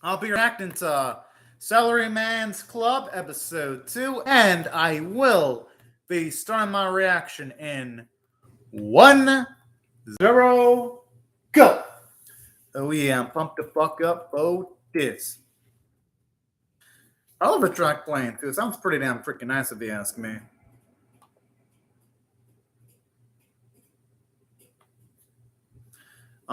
I'll be reacting to Salaryman's Club episode 2, and I will be starting my reaction in 1-0 go. Oh yeah, I'm pumped the fuck up for this. I love the track playing too. It sounds pretty damn freaking nice if you ask me.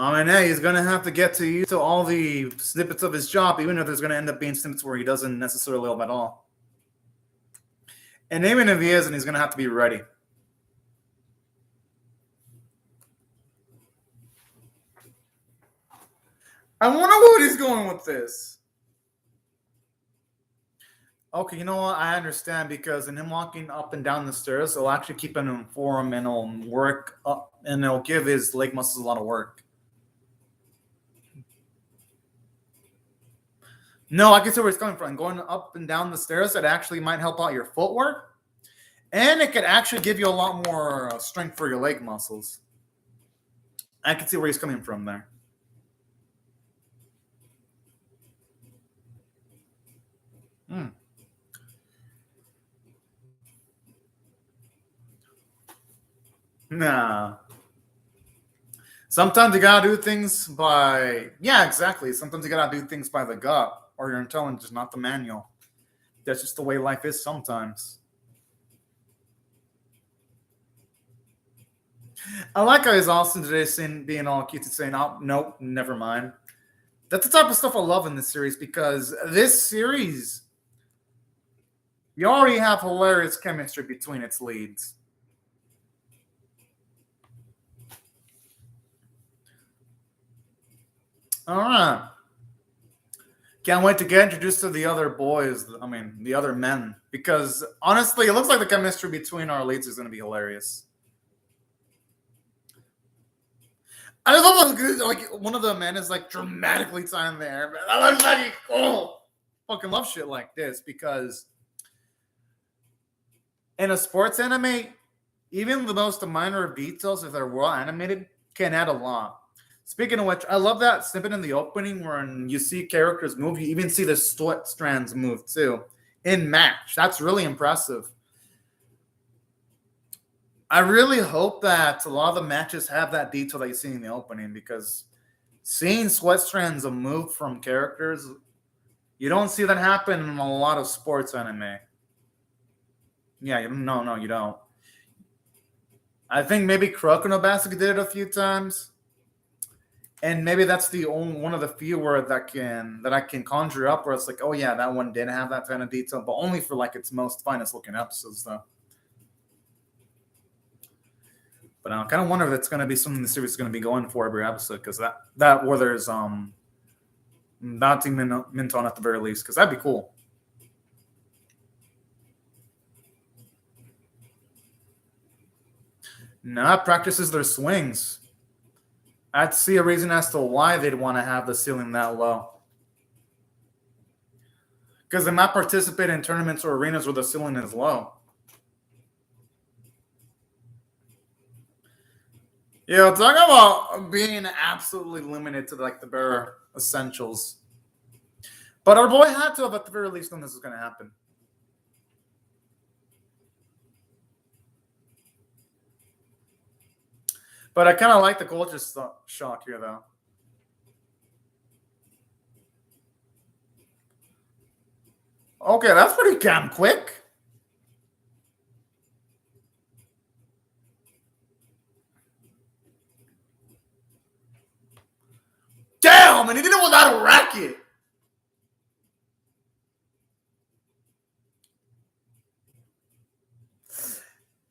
And hey, he's gonna have to get to used to all the snippets of his job, even if there's gonna end up being snippets where he doesn't necessarily love at all. And even if he isn't, he's gonna have to be ready. I wonder where he's going with this. Okay, you know what? I understand because in him walking up and down the stairs, it'll actually keep him informed and it'll work up and it'll give his leg muscles a lot of work. No, I can see where he's coming from. Going up and down the stairs, it actually might help out your footwork. And it could actually give you a lot more strength for your leg muscles. I can see where he's coming from there. Nah. Sometimes you gotta do things by, yeah, exactly. Sometimes you gotta do things by the gut or your intelligence, not the manual. That's just the way life is sometimes. I like how he's Austin today saying, being all cute and saying, oh, nope, never mind. That's the type of stuff I love in this series because this series, you already have hilarious chemistry between its leads. All right. Can't wait to get introduced to the other boys. I mean, the other men. Because honestly, it looks like the chemistry between our leads is going to be hilarious. I just love like one of the men is like dramatically time there. I love like cool. Fucking love shit like this because in a sports anime, even the most minor details, if they're well animated, can add a lot. Speaking of which, I love that snippet in the opening when you see characters move. You even see the sweat strands move too in match. That's really impressive. I really hope that a lot of the matches have that detail that you see in the opening because seeing sweat strands move from characters, you don't see that happen in a lot of sports anime. Yeah, no, you don't. I think maybe Kuroko Basket did it a few times. And maybe that's the only one of the few where that I can conjure up where it's like, oh yeah, that one did have that kind of detail, but only for like its most finest looking episodes though. But I kind of wonder if it's going to be something the series is going to be going for every episode because that where there's Bounty Minton at the very least because that'd be cool. Nah, practices their swings. I'd see a reason as to why they'd want to have the ceiling that low. Because they might participate in tournaments or arenas where the ceiling is low. Yeah, talk about being absolutely limited to like the bare essentials. But our boy had to have at the very least known this was going to happen. But I kind of like the culture shock here, though. Okay, that's pretty damn quick. Damn, and he did it without a racket.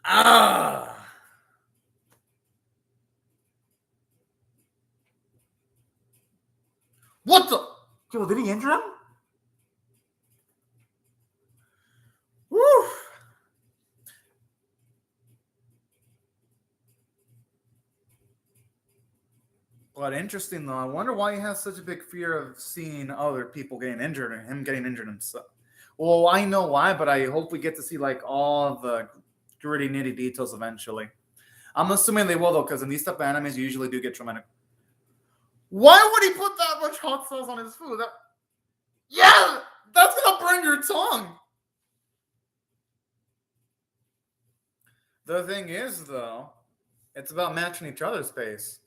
Ah. What the? Yo, did he injure him? Woo. But interesting though. I wonder why he has such a big fear of seeing other people getting injured and him getting injured himself. Well, I know why, but I hope we get to see like all the gritty, nitty details eventually. I'm assuming they will though, because in these type of animes, you usually do get traumatic. Why would he put that much hot sauce on his food? Yeah, that's gonna burn your tongue. The thing is, though, it's about matching each other's pace.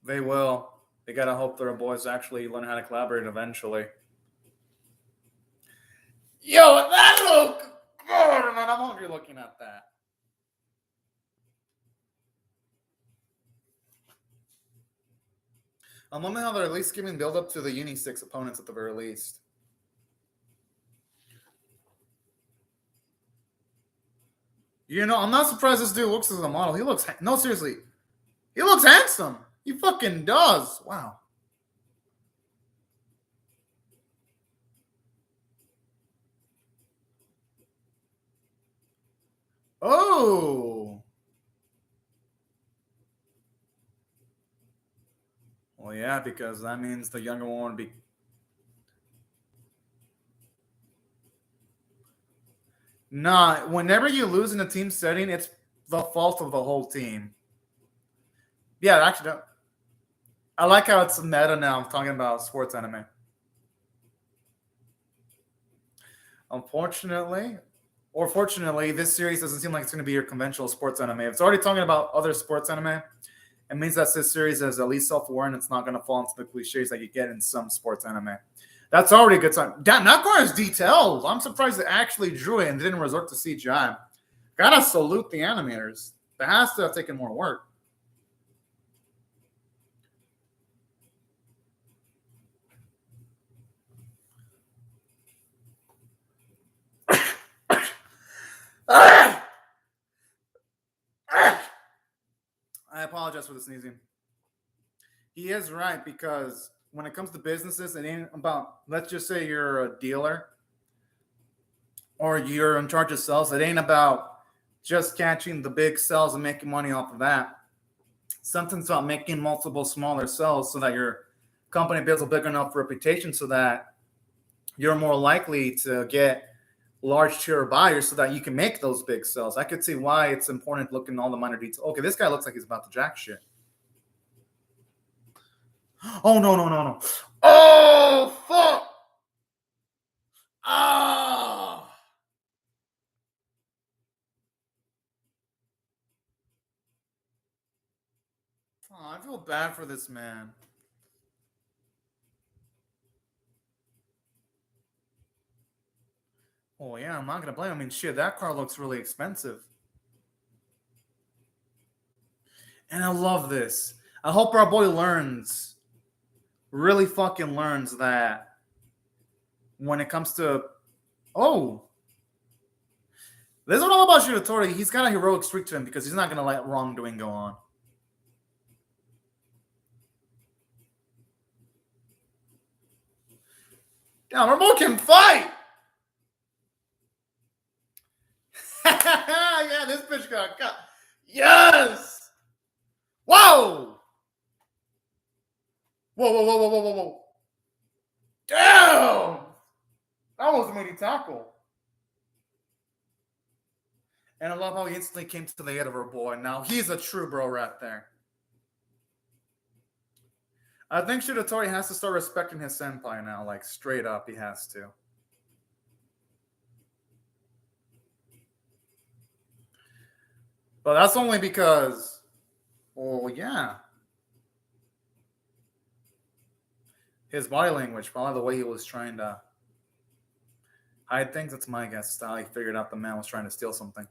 They will. They gotta hope their boys actually learn how to collaborate eventually. Yo, that look good, man. I'm hungry looking at that. I'm wondering how they're at least giving build up to the Uni 6 opponents at the very least. You know, I'm not surprised this dude looks as a model. He looks, no, seriously. He looks handsome. He fucking does. Wow. Oh. Well, yeah, because that means the younger one would be. Nah, whenever you lose in a team setting, it's the fault of the whole team. Yeah, actually, I like how it's meta now. I'm talking about sports anime. Unfortunately, or fortunately, this series doesn't seem like it's going to be your conventional sports anime. If it's already talking about other sports anime, it means that this series is at least self-aware and it's not going to fall into the cliches that you get in some sports anime. That's already a good sign. Damn, that car is detailed. I'm surprised they actually drew it and didn't resort to CGI. Gotta salute the animators. That has to have taken more work. I apologize for the sneezing. He is right, because when it comes to businesses, it ain't about, let's just say you're a dealer or you're in charge of sales. It ain't about just catching the big sales and making money off of that. Something's about making multiple smaller sales so that your company builds a big enough reputation so that you're more likely to get large tier buyers so that you can make those big sales. I could see why it's important to look in all the minor details. Okay, this guy looks like he's about to jack shit. Oh, no, no, no, no. Oh, fuck. Ah. Oh, I feel bad for this man. Oh, yeah, I'm not going to blame him. I mean, shit, that car looks really expensive. And I love this. I hope our boy learns, really fucking learns that when it comes to, oh, this is what all about Shiratori. He's got a heroic streak to him because he's not going to let wrongdoing go on. Damn, our boy can fight. Yeah, this bitch got cut. Yes. Whoa. Whoa, whoa, whoa, whoa, whoa, whoa, whoa. Damn. That almost made me tackle. And I love how he instantly came to the aid of our boy. Now he's a true bro right there. I think Shiratori has to start respecting his senpai now. Like, straight up, he has to. But that's only because, well, yeah. His body language, probably the way he was trying to hide things, that's my guess. How he figured out the man was trying to steal something.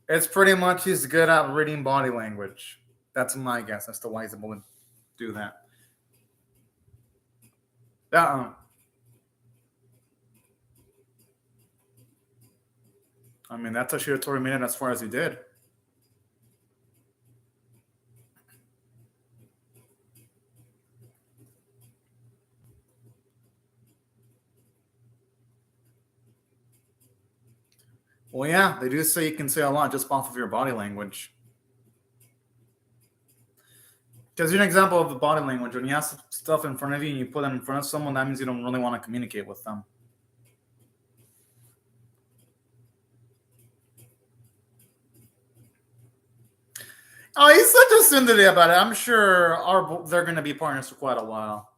It's pretty much he's good at reading body language. That's my guess as to why he's able to do that. I mean, that's how Shiratori made it as far as he did. Well, yeah, they do say you can say a lot just off of your body language. Because you're an example of the body language. When you have stuff in front of you and you put them in front of someone, that means you don't really want to communicate with them. Oh, he's such a syndicate about it. I'm sure they're going to be partners for quite a while.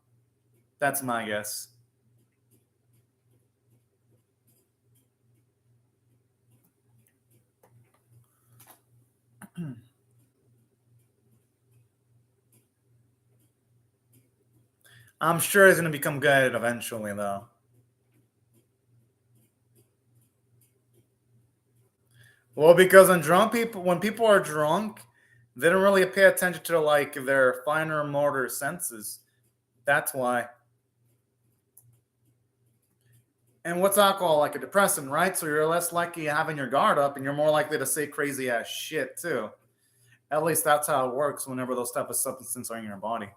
That's my guess. I'm sure he's going to become good eventually, though. Well, because when people are drunk, they don't really pay attention to like their finer motor senses. That's why. And what's alcohol? Like a depressant, right? So you're less likely having your guard up, and you're more likely to say crazy ass shit too. At least that's how it works whenever those type of substances are in your body.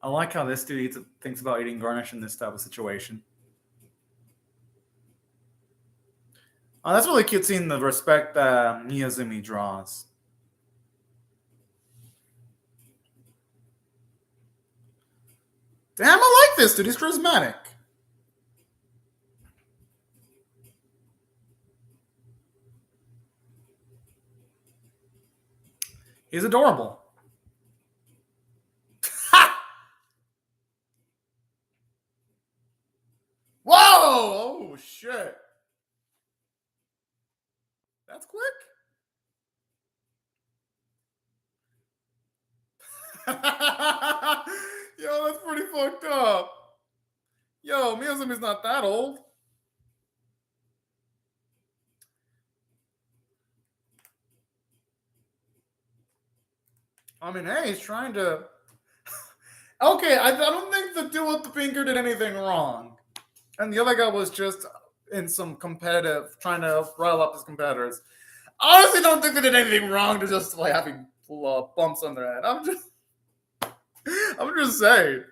I like how this dude thinks about eating garnish in this type of situation. Oh, that's really cute seeing the respect that Miyazumi draws. Damn, I like this dude. He's charismatic. He's adorable. Whoa! Oh, shit. That's quick. Yo, that's pretty fucked up. Yo, Miyazumi's not that old. I mean, hey, he's trying to... Okay, I don't think the dude with the finger did anything wrong. And the other guy was just in some competitive, trying to rile up his competitors. I honestly don't think they did anything wrong to just like having bumps on their head. I'm just saying.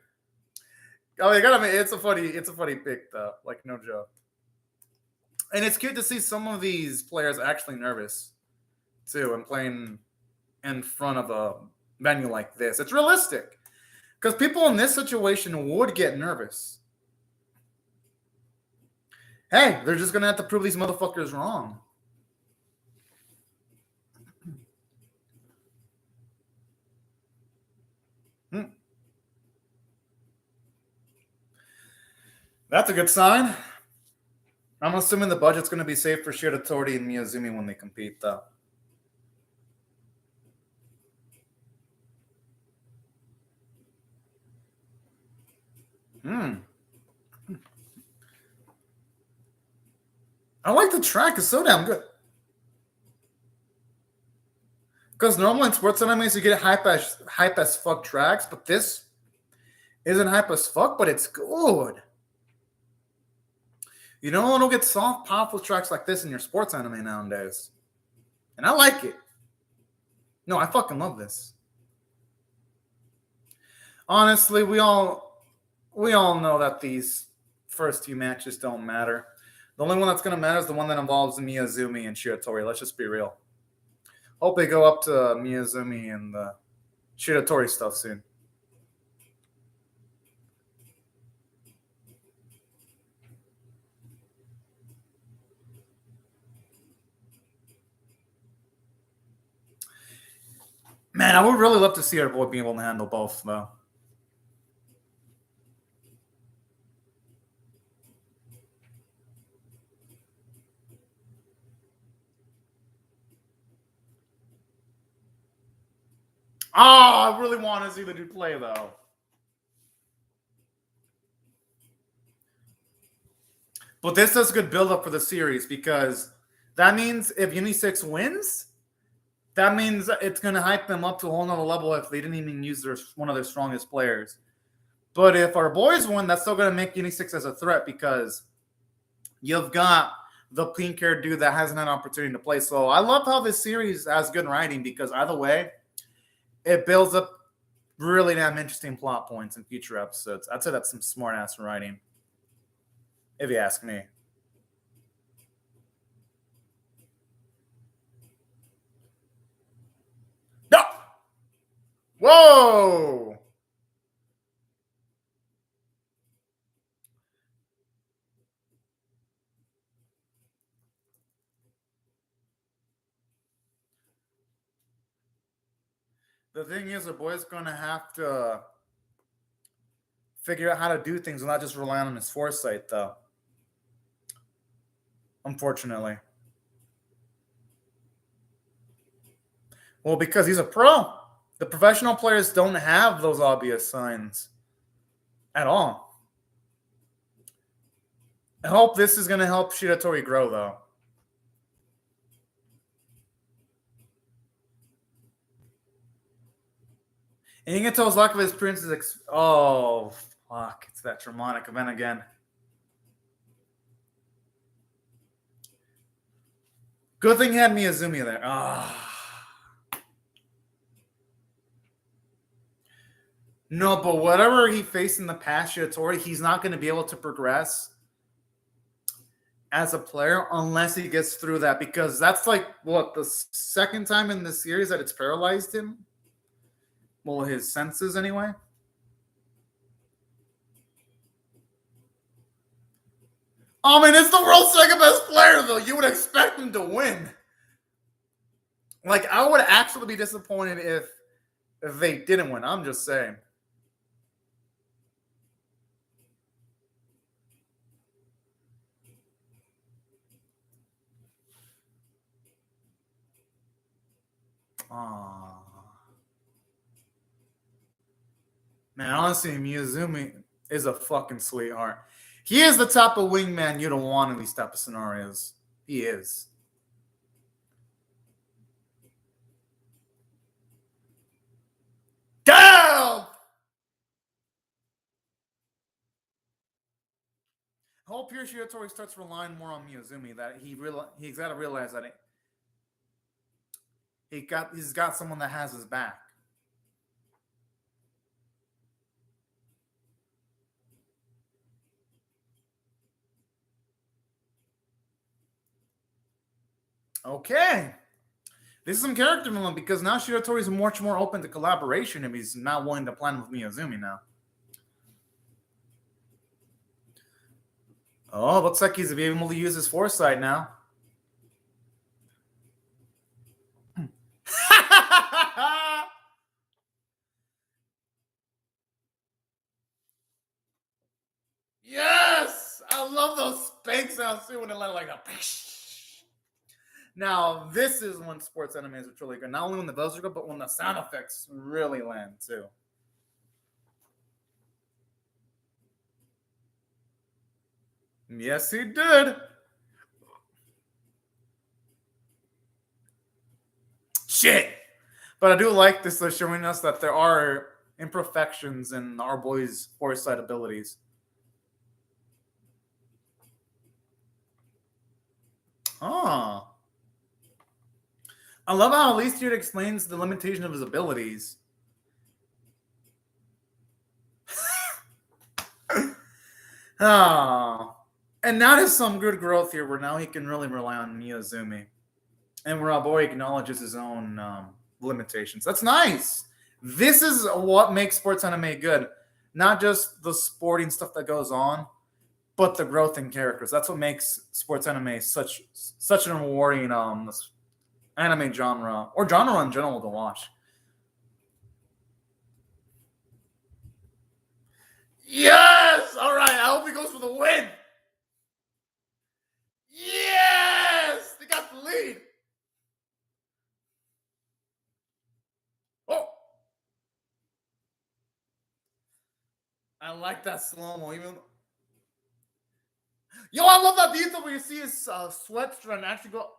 I mean, it's a funny pick though. Like, no joke. And it's cute to see some of these players actually nervous too, and playing in front of a venue like this. It's realistic because people in this situation would get nervous. Hey, they're just gonna have to prove these motherfuckers wrong. That's a good sign. I'm assuming the budget's going to be safe for Shiratori and Miyazumi when they compete, though. I like the track. It's so damn good. Because normally in sports animes, you get hype as fuck tracks, but this isn't hype as fuck, but it's good. You don't get soft, powerful tracks like this in your sports anime nowadays. And I like it. No, I fucking love this. Honestly, we all know that these first few matches don't matter. The only one that's going to matter is the one that involves Miyazumi and Shiratori. Let's just be real. Hope they go up to Miyazumi and the Shiratori stuff soon. Man, I would really love to see our boy being able to handle both, though. Oh, I really want to see the dude play, though. But this does good build-up for the series because that means if Uni6 wins, that means it's going to hype them up to a whole nother level if they didn't even use one of their strongest players. But if our boys win, that's still going to make Uni6 as a threat because you've got the pink-haired dude that hasn't had an opportunity to play. So I love how this series has good writing because either way, it builds up really damn interesting plot points in future episodes. I'd say that's some smart-ass writing. if you ask me. No! Whoa! The thing is, the boy's going to have to figure out how to do things and not just rely on his foresight, though. Unfortunately. Well, because he's a pro. The professional players don't have those obvious signs at all. I hope this is going to help Shiratori grow, though. And you can tell his lack of experience is... oh, fuck. It's that traumatic event again. Good thing he had Miyazumi there. No, but whatever he faced in the past, Shiratori, he's not going to be able to progress as a player unless he gets through that, because that's like, what, the second time in the series that it's paralyzed him? Well, his senses anyway. I mean, it's the world's second best player, though. You would expect him to win. Like, I would actually be disappointed if they didn't win. I'm just saying. Man, honestly, Miyazumi is a fucking sweetheart. He is the type of wingman you don't want in these type of scenarios. He is. Damn! I hope here Shiratori starts relying more on Miyazumi. That he's got to realize that he's got someone that has his back. Okay. This is some character development because now Shiratori is much more open to collaboration if he's not willing to plan with Miyazumi now. Oh, looks like he's able to use his foresight now. Yes! I love those spank sounds too when they let like a... Now, this is when sports animes are truly good. Not only when the buzz are good, but when the sound effects really land too. Yes, he did. Shit! But I do like this, showing us that there are imperfections in our boys' foresight abilities. Oh. I love how at least here it explains the limitation of his abilities. Oh. And now there's some good growth here where now he can really rely on Miyazumi. And where our boy acknowledges his own limitations. That's nice. This is what makes sports anime good. Not just the sporting stuff that goes on, but the growth in characters. That's what makes sports anime such an rewarding anime genre, or genre in general, to watch. Yes! All right, I hope he goes for the win. Yes! They got the lead. Oh! I like that slow-mo. Even... Yo, I love that detail where you see his sweat strand actually go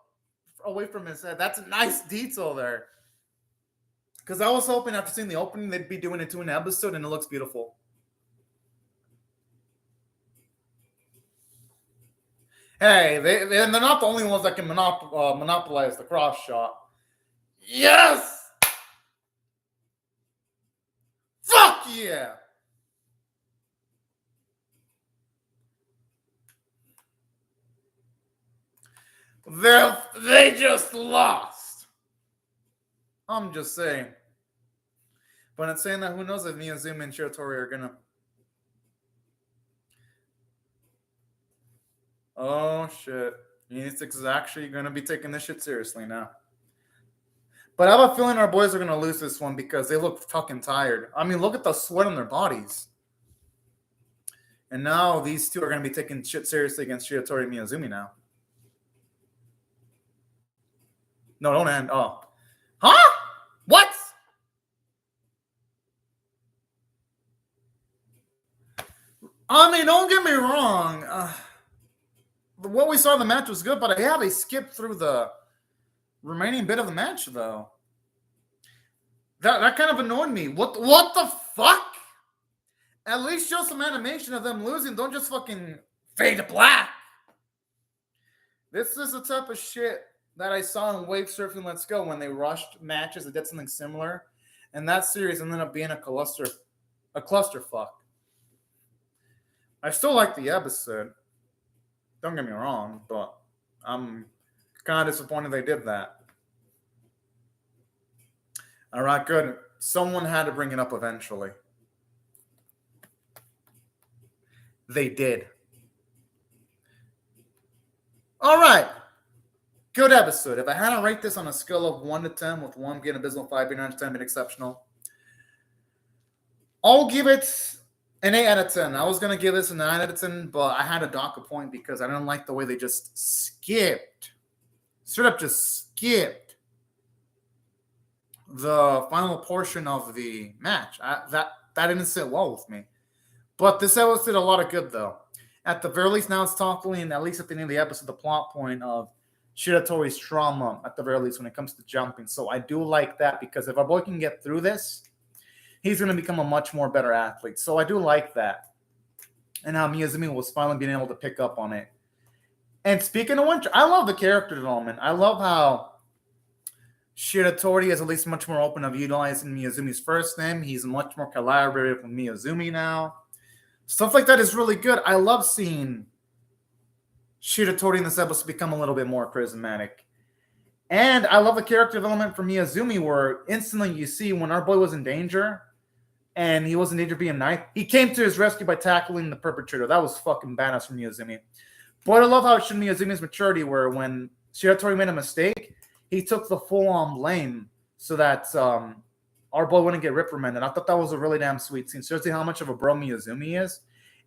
away from his head. That's a nice detail there. Because I was hoping after seeing the opening, they'd be doing it to an episode, and it looks beautiful. Hey, they're not the only ones that can monopolize the cross shot. Yes! Fuck yeah! They just lost. I'm just saying. But it's saying that who knows if Miyazumi and Shiratori are gonna. Oh shit. Unix is actually gonna be taking this shit seriously now. But I have a feeling our boys are gonna lose this one because they look fucking tired. I mean, look at the sweat on their bodies. And now these two are gonna be taking shit seriously against Shiratori and Miyazumi now. No, don't end. Oh. Huh? What? I mean, don't get me wrong. What we saw in the match was good, but yeah, they skipped through the remaining bit of the match, though. That kind of annoyed me. What the fuck? At least show some animation of them losing. Don't just fucking fade to black. This is the type of shit that I saw in Wave Surfing Let's Go when they rushed matches that did something similar. And that series ended up being a clusterfuck. I still like the episode. Don't get me wrong, but I'm kind of disappointed they did that. All right, good. Someone had to bring it up eventually. They did. All right. Good episode. If I had to rate this on a scale of 1 to 10, with 1 being abysmal, 5 being 10 being exceptional, I'll give it an 8 out of 10. I was going to give this a 9 out of 10, but I had to dock a point because I didn't like the way they just skipped. Straight up just skipped the final portion of the match. That didn't sit well with me. But this episode did a lot of good, though. At the very least, now it's talking, at least at the end of the episode, the plot point of Shiratori's trauma, at the very least, when it comes to jumping. So I do like that because if our boy can get through this, he's going to become a much more better athlete. So I do like that. And how Miyazumi was finally being able to pick up on it. And speaking of which, I love the character development. I love how Shiratori is at least much more open of utilizing Miyazumi's first name. He's much more collaborative with Miyazumi now. Stuff like that is really good. I love seeing Shiratori in this episode become a little bit more charismatic. And I love the character development for Miyazumi where instantly you see when our boy was in danger and he was in danger of being knifed, he came to his rescue by tackling the perpetrator. That was fucking badass from Miyazumi. But I love how it showed Miyazumi's maturity where when Shiratori made a mistake, he took the full-on blame so that our boy wouldn't get reprimanded. I thought that was a really damn sweet scene. Shows you how much of a bro Miyazumi is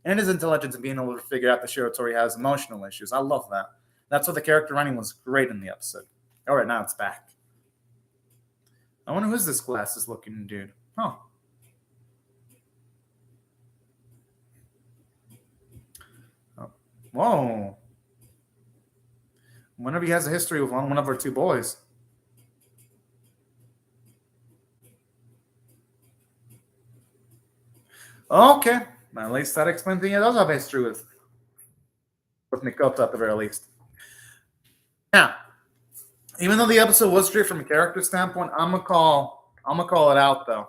and his intelligence in being able to figure out that Shiratori has emotional issues. I love that. That's what the character writing was great in the episode. All right, now it's back. I wonder who's this glasses looking dude. Oh. Whoa. I wonder if he has a history with one of our two boys. Okay. At least that explains the does have history with Mikoto at the very least. Now, even though the episode was straight from a character standpoint, I'm gonna call it out though.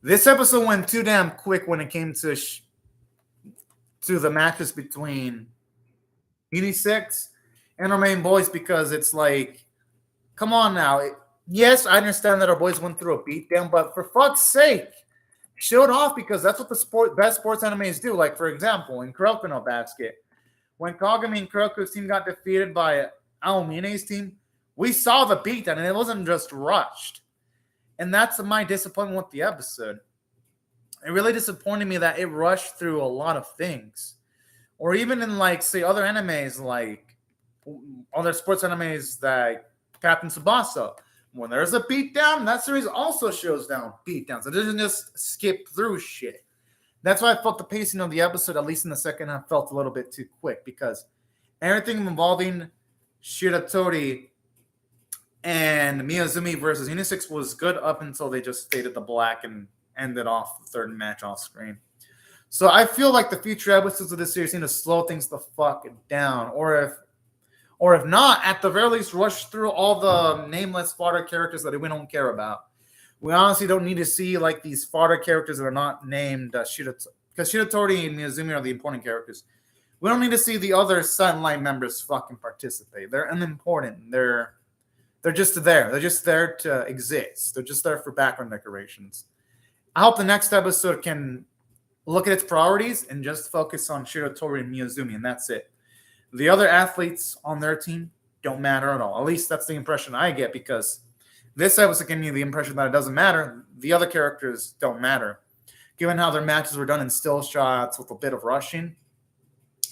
This episode went too damn quick when it came to the matches between Uni6 and our main boys because it's like, come on now. Yes, I understand that our boys went through a beatdown, but for fuck's sake, show it off because that's what the best sports animes do. Like, for example, in Kuroko no Basket, when Kagami and Kuroko's team got defeated by Aomine's team, we saw the beatdown, and it wasn't just rushed. And that's my disappointment with the episode. It really disappointed me that it rushed through a lot of things. Or even in, like, say, other animes, like other sports animes like Captain Tsubasa. When there's a beatdown, that series also shows down beatdowns. It doesn't just skip through shit. That's why I felt the pacing of the episode, at least in the second half, felt a little bit too quick because everything involving Shiratori and Miyazumi versus Unisix was good up until they just faded the black and ended off the third match off screen. So I feel like the future episodes of this series need to slow things the fuck down. Or if not, at the very least, rush through all the nameless fodder characters that we don't care about. We honestly don't need to see like these fodder characters that are not named Shiratori, because Shiratori and Miyazumi are the important characters. We don't need to see the other Sunlight members fucking participate. They're unimportant. They're just there. They're just there to exist. They're just there for background decorations. I hope the next episode can look at its priorities and just focus on Shiratori and Miyazumi, and that's it. The other athletes on their team don't matter at all. At least that's the impression I get, because this episode gave me the impression that it doesn't matter. The other characters don't matter. Given how their matches were done in still shots with a bit of rushing,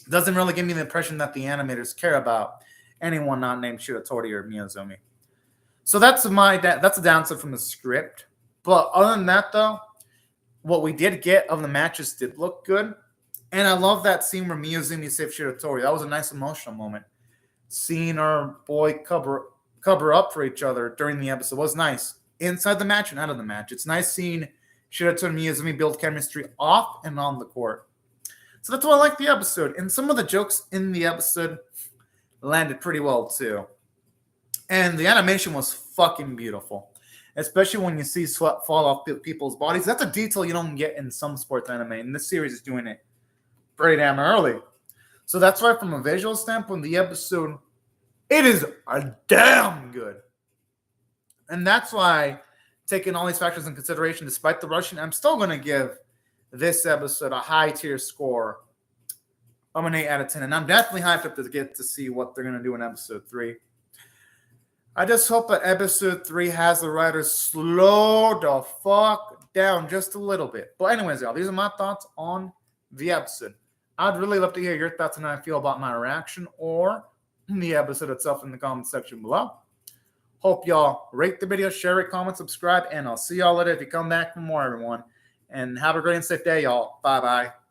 it doesn't really give me the impression that the animators care about anyone not named Shiratori or Miyazumi. So that's a downside from the script. But other than that, though, what we did get of the matches did look good. And I love that scene where Miyazumi saved Shiratori. That was a nice emotional moment. Seeing our boy cover up for each other during the episode was nice. Inside the match and out of the match. It's nice seeing Shiratori and Miyazumi build chemistry off and on the court. So that's why I like the episode. And some of the jokes in the episode landed pretty well, too. And the animation was fucking beautiful. Especially when you see sweat fall off people's bodies. That's a detail you don't get in some sports anime. And this series is doing it pretty damn early. So that's why, from a visual standpoint, the episode, it is a damn good. And that's why, taking all these factors in consideration, despite the rushing, I'm still going to give this episode a high-tier score of an 8 out of 10. And I'm definitely hyped up to get to see what they're going to do in episode 3. I just hope that episode 3 has the writers slow the fuck down just a little bit. But anyways, y'all, these are my thoughts on the episode. I'd really love to hear your thoughts on how I feel about my reaction or the episode itself in the comment section below. Hope y'all rate the video, share it, comment, subscribe, and I'll see y'all later if you come back for more, everyone. And have a great and safe day, y'all. Bye-bye.